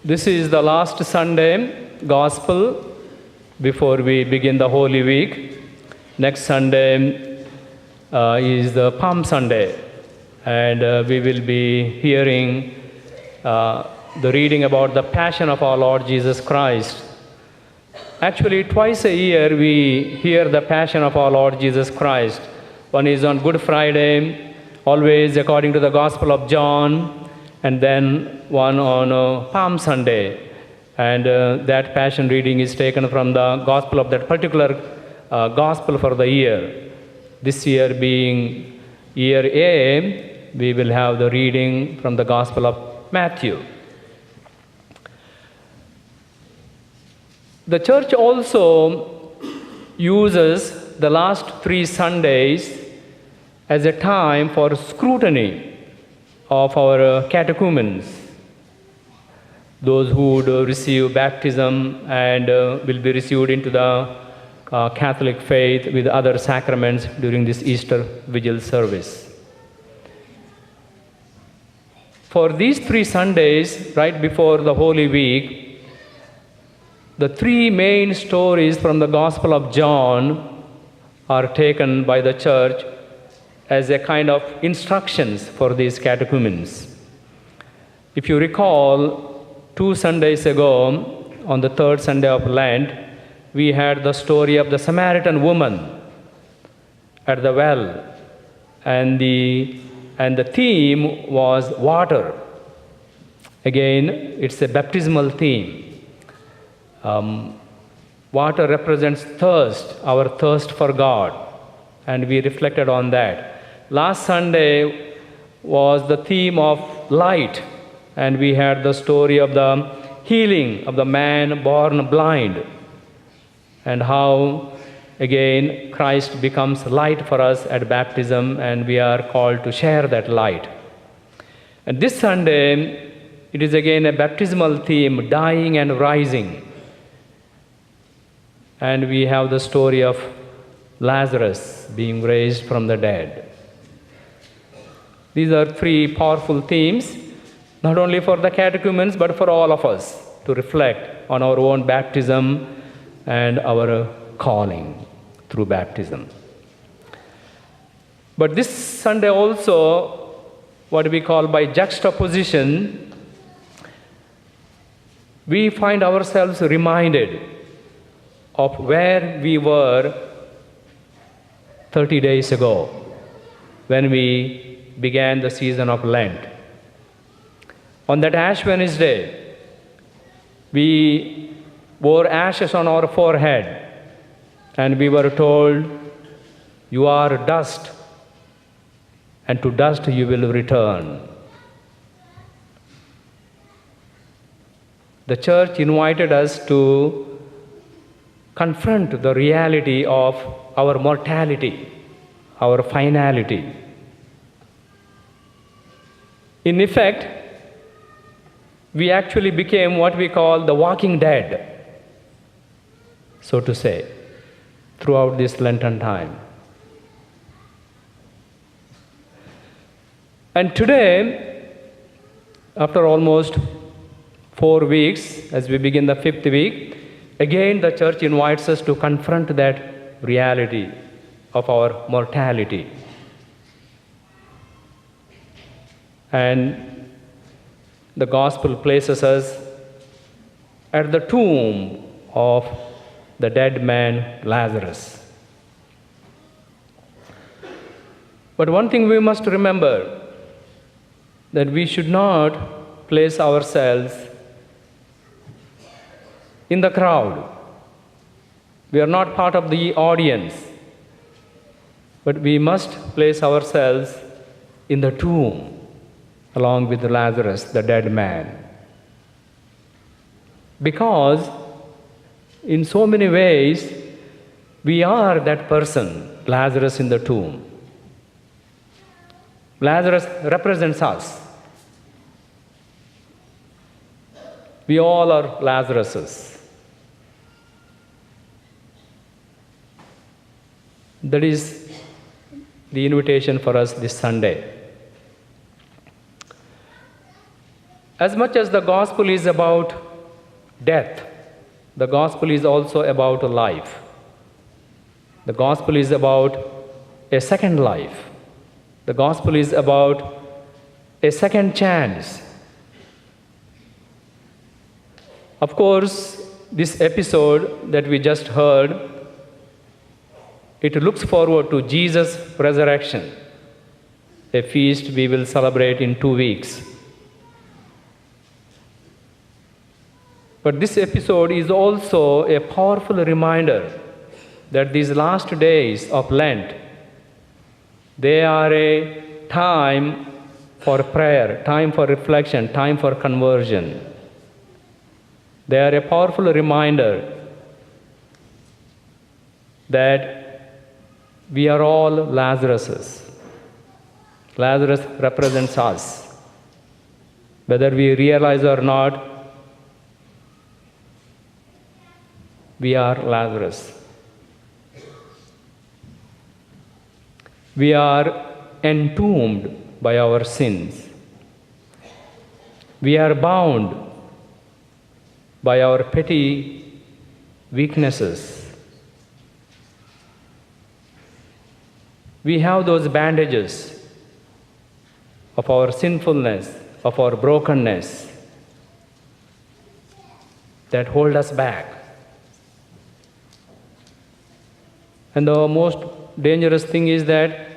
This is the last Sunday Gospel before we begin the Holy Week. Next Sunday is the Palm Sunday, and we will be hearing the reading about the Passion of our Lord Jesus Christ. Actually, twice a year we hear the Passion of our Lord Jesus Christ. One is on Good Friday, always according to the Gospel of John, and then one on Palm Sunday. And that Passion reading is taken from the Gospel of that particular Gospel for the year. This year being year A, we will have the reading from the Gospel of Matthew. The church also uses the last 3 Sundays as a time for scrutiny of our catechumens, those who would receive baptism and will be received into the Catholic faith with other sacraments during this Easter Vigil service. For these 3 Sundays, right before the Holy Week, the 3 main stories from the Gospel of John are taken by the church as a kind of instructions for these catechumens. If you recall, 2 Sundays ago, on the 3rd Sunday of Lent, we had the story of the Samaritan woman at the well, and the theme was water. Again, it's a baptismal theme. Water represents thirst, our thirst for God, and we reflected on that. Last Sunday was the theme of light, and we had the story of the healing of the man born blind, and how, again, Christ becomes light for us at baptism, and we are called to share that light. And this Sunday, it is again a baptismal theme, dying and rising. And we have the story of Lazarus being raised from the dead. These are 3 powerful themes, not only for the catechumens, but for all of us to reflect on our own baptism and our calling through baptism. But this Sunday also, what we call by juxtaposition, we find ourselves reminded of where we were 30 days ago when we began the season of Lent. On that Ash Wednesday, we wore ashes on our forehead, and we were told, "You are dust, and to dust you will return." The church invited us to confront the reality of our mortality, our finality. In effect, we actually became what we call the walking dead, so to say, throughout this Lenten time. And today, after almost 4 weeks, as we begin the 5th week, again the church invites us to confront that reality of our mortality. And the gospel places us at the tomb of the dead man Lazarus. But one thing we must remember, that we should not place ourselves in the crowd. We are not part of the audience, but we must place ourselves in the tomb along with Lazarus, the dead man. Because in so many ways, we are that person, Lazarus in the tomb. Lazarus represents us. We all are Lazaruses. That is the invitation for us this Sunday. As much as the gospel is about death, the gospel is also about life. The gospel is about a second life. The gospel is about a second chance. Of course, this episode that we just heard, it looks forward to Jesus' resurrection, a feast we will celebrate in 2 weeks. But this episode is also a powerful reminder that these last days of Lent, they are a time for prayer, time for reflection, time for conversion. They are a powerful reminder that we are all Lazaruses. Lazarus represents us. Whether we realize or not, we are Lazarus. We are entombed by our sins. We are bound by our petty weaknesses. We have those bandages of our sinfulness, of our brokenness that hold us back. And the most dangerous thing is that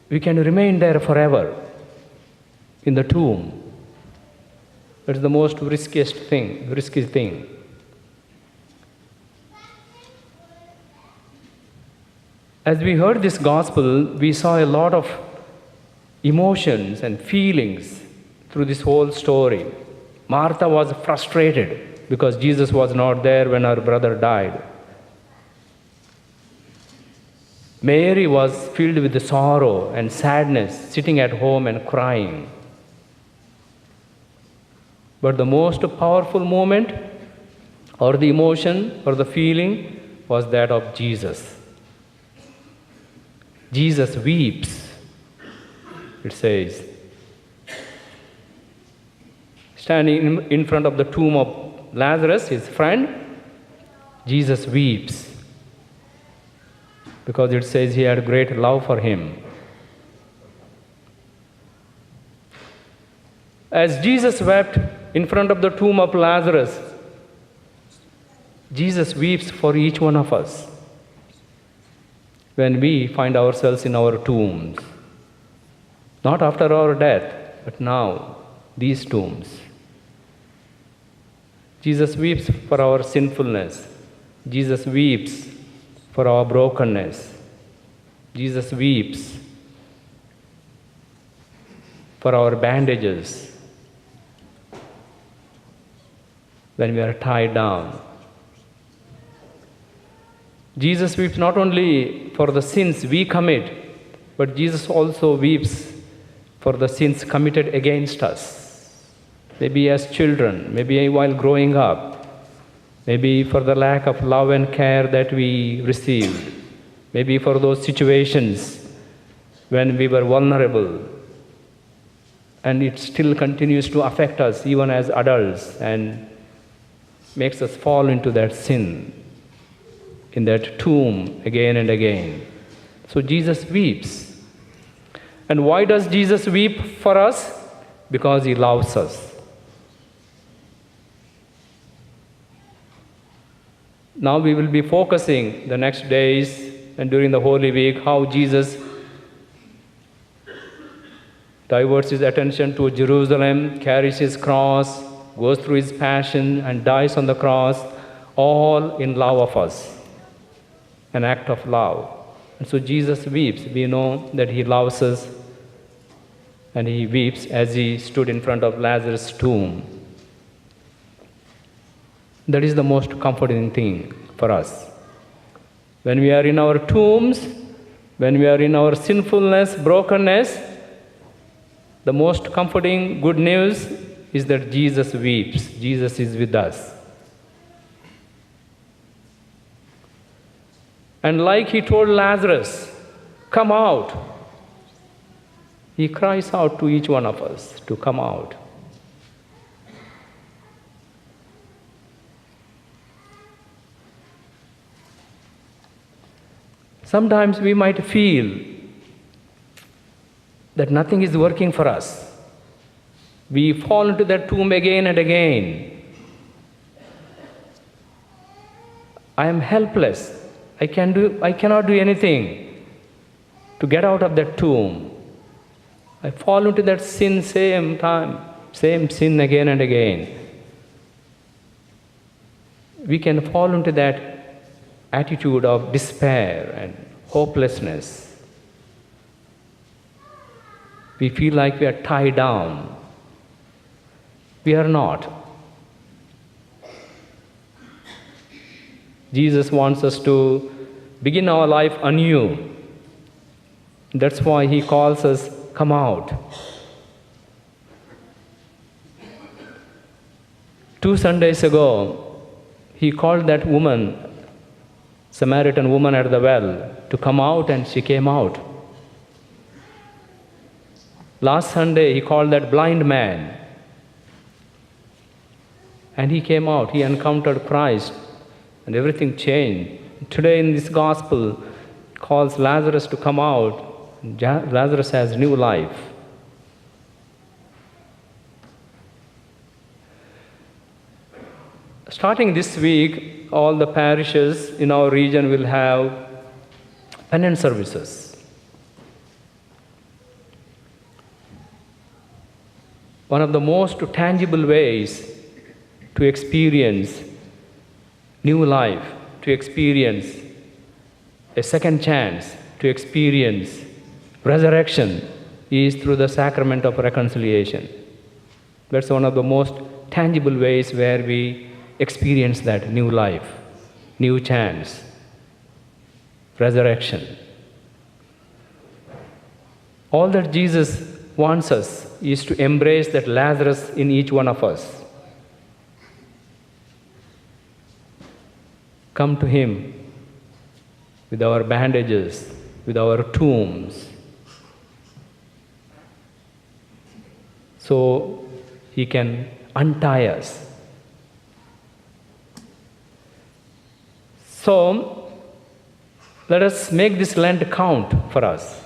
we can remain there forever in the tomb. It's the most risky thing. As we heard this gospel, we saw a lot of emotions and feelings through this whole story. Martha was frustrated because Jesus was not there when her brother died. Mary was filled with sorrow and sadness, sitting at home and crying. But the most powerful moment, or the emotion, or the feeling, was that of Jesus. Jesus weeps, it says. Standing in front of the tomb of Lazarus, his friend, Jesus weeps. Because it says he had great love for him. As Jesus wept in front of the tomb of Lazarus, Jesus weeps for each one of us when we find ourselves in our tombs. Not after our death, but now, these tombs. Jesus weeps for our sinfulness. Jesus weeps for our brokenness. Jesus weeps for our bandages when we are tied down. Jesus weeps not only for the sins we commit, but Jesus also weeps for the sins committed against us. Maybe as children, maybe while growing up, maybe for the lack of love and care that we received, maybe for those situations when we were vulnerable, and it still continues to affect us even as adults and makes us fall into that sin, in that tomb again and again. So Jesus weeps. And why does Jesus weep for us? Because he loves us. Now we will be focusing the next days and during the Holy Week how Jesus diverts his attention to Jerusalem, carries his cross, goes through his passion and dies on the cross, all in love of us, an act of love. And so Jesus weeps. We know that he loves us, and he weeps as he stood in front of Lazarus' tomb. That is the most comforting thing for us. When we are in our tombs, when we are in our sinfulness, brokenness, the most comforting good news is that Jesus weeps. Jesus is with us. And like he told Lazarus, come out, he cries out to each one of us to come out. Sometimes we might feel that nothing is working for us. We fall into that tomb again and again. I am helpless. I cannot do anything to get out of that tomb. I fall into that sin same sin again and again. We can fall into that attitude of despair and hopelessness. We feel like we are tied down. We are not. Jesus wants us to begin our life anew. That's why he calls us, come out. 2 Sundays ago, he called that woman, Samaritan woman at the well, to come out, and she came out. Last Sunday, he called that blind man, and he came out. He encountered Christ, and everything changed. Today in this gospel, he calls Lazarus to come out. Lazarus has new life. Starting this week, all the parishes in our region will have penance services. One of the most tangible ways to experience new life, to experience a second chance, to experience resurrection is through the sacrament of reconciliation. That's one of the most tangible ways where we experience that new life, new chance, resurrection. All that Jesus wants us is to embrace that Lazarus in each one of us. Come to him with our bandages, with our tombs, so he can untie us. So, let us make this Lent count for us.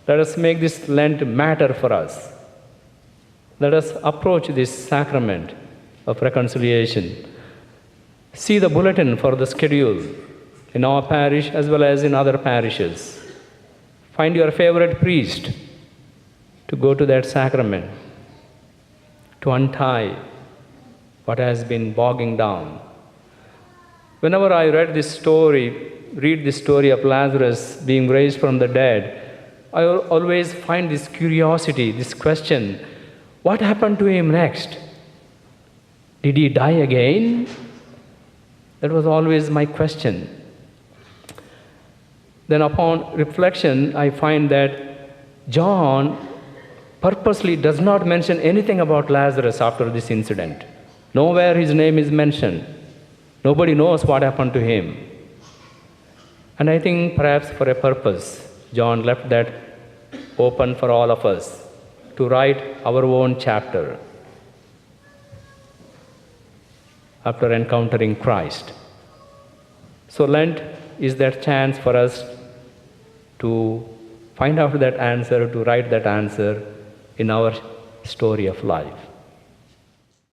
Let us make this Lent matter for us. Let us approach this sacrament of reconciliation. See the bulletin for the schedule in our parish as well as in other parishes. Find your favorite priest to go to that sacrament, to untie what has been bogging down. Whenever I read this story of Lazarus being raised from the dead, I always find this curiosity, this question, what happened to him next? Did he die again? That was always my question. Then upon reflection, I find that John purposely does not mention anything about Lazarus after this incident. Nowhere his name is mentioned. Nobody knows what happened to him. And I think perhaps for a purpose, John left that open for all of us to write our own chapter after encountering Christ. So Lent is that chance for us to find out that answer, to write that answer in our story of life.